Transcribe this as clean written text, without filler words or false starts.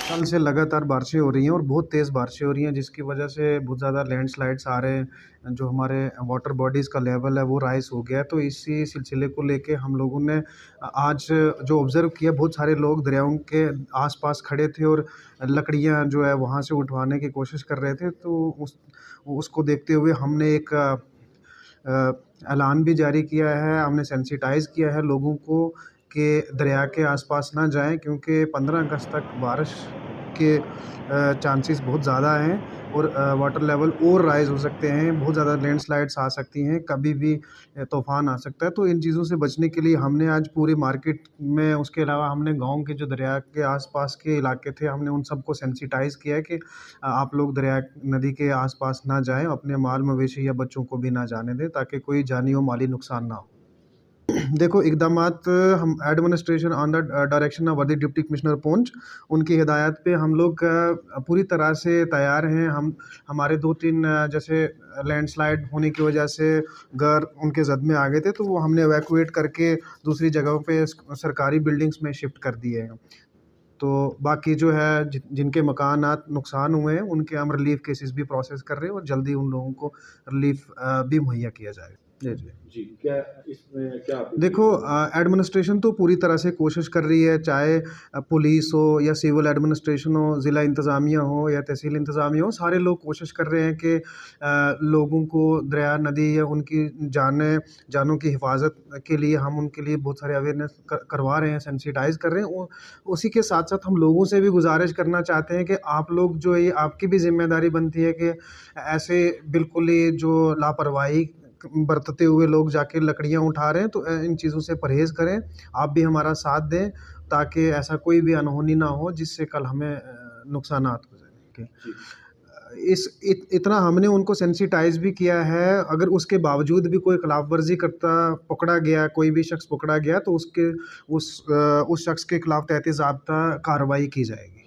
कल से लगातार बारिशें हो रही हैं और बहुत तेज़ बारिशें हो रही हैं, जिसकी वजह से बहुत ज़्यादा लैंडस्लाइड्स आ रहे हैं। जो हमारे वाटर बॉडीज़ का लेवल है वो राइज़ हो गया है। तो इसी सिलसिले को लेके हम लोगों ने आज जो ऑब्ज़र्व किया, बहुत सारे लोग दरियाओं के आस-पास खड़े थे और लकड़ियाँ जो है वहाँ से उठवाने की कोशिश कर रहे थे। तो उसको देखते हुए हमने एक ऐलान भी जारी किया है, हमने सेंसिटाइज़ किया है लोगों को कि दरिया के आस-पास ना जाएँ, क्योंकि 15 अगस्त तक बारिश के चांसेस बहुत ज़्यादा हैं और वाटर लेवल और राइज़ हो सकते हैं, बहुत ज़्यादा लैंडस्लाइड्स आ सकती हैं, कभी भी तूफ़ान आ सकता है। तो इन चीज़ों से बचने के लिए हमने आज पूरी मार्केट में, उसके अलावा हमने गाँव के जो दरिया के आस-पास के इलाके थे, हमने उन सबको सेंसिटाइज़ किया है कि आप लोग दरिया नदी के आस-पास ना जाएँ, अपने माल-मवेशी या बच्चों को भी ना जाने दें, ताकि कोई जानी और माली नुकसान ना हो। देखो, इक़दामात हम administration on the direction of वर्दी डिप्टी कमिश्नर पुंछ, उनकी हिदायत पे हम लोग पूरी तरह से तैयार हैं। हमारे 2-3 जैसे लैंडस्लाइड होने की वजह से घर उनके ज़द में आ गए थे, तो वो हमने इवैक्यूएट करके दूसरी जगहों पे सरकारी बिल्डिंग्स में शिफ्ट कर दिए हैं। तो बाकी जो है जिनके मकानात नुकसान हुए हैं, उनके हम रिलीफ़ केसेस भी प्रोसेस कर रहे हैं और जल्दी उन लोगों को रिलीफ़ भी मुहैया किया जाएगा। जी, जी। जी, क्या इसमें क्या आप देखो, एडमिनिस्ट्रेशन तो पूरी तरह से कोशिश कर रही है, चाहे पुलिस हो या सिविल एडमिनिस्ट्रेशन हो, ज़िला इंतज़ामिया हो या तहसील इंतज़ामिया हो, सारे लोग कोशिश कर रहे हैं कि लोगों को दरिया, नदी या उनकी जानों की हिफाज़त के लिए हम उनके लिए बहुत सारे अवेयरनेस करवा रहे हैं, सेंसिटाइज़ कर रहे हैं। उसी के साथ-साथ हम लोगों से भी गुज़ारिश करना चाहते हैं कि आप लोग जो ये आपकी भी ज़िम्मेदारी बनती है कि ऐसे बिल्कुल ही जो लापरवाही बरतते हुए लोग जाके लकड़ियाँ उठा रहे हैं, तो इन चीज़ों से परहेज़ करें। आप भी हमारा साथ दें, ताकि ऐसा कोई भी अनहोनी ना हो जिससे कल हमें नुकसानात हो जाएँ। ठीक जी, है। इस इत इतना हमने उनको सेंसिटाइज़ भी किया है, अगर उसके बावजूद भी कोई खिलाफ़वर्ज़ी करता पकड़ा गया, कोई भी शख़्स पकड़ा गया, तो उस शख़्स के खिलाफ़ तहत-ए-ज़ाब्ता कार्रवाई की जाएगी।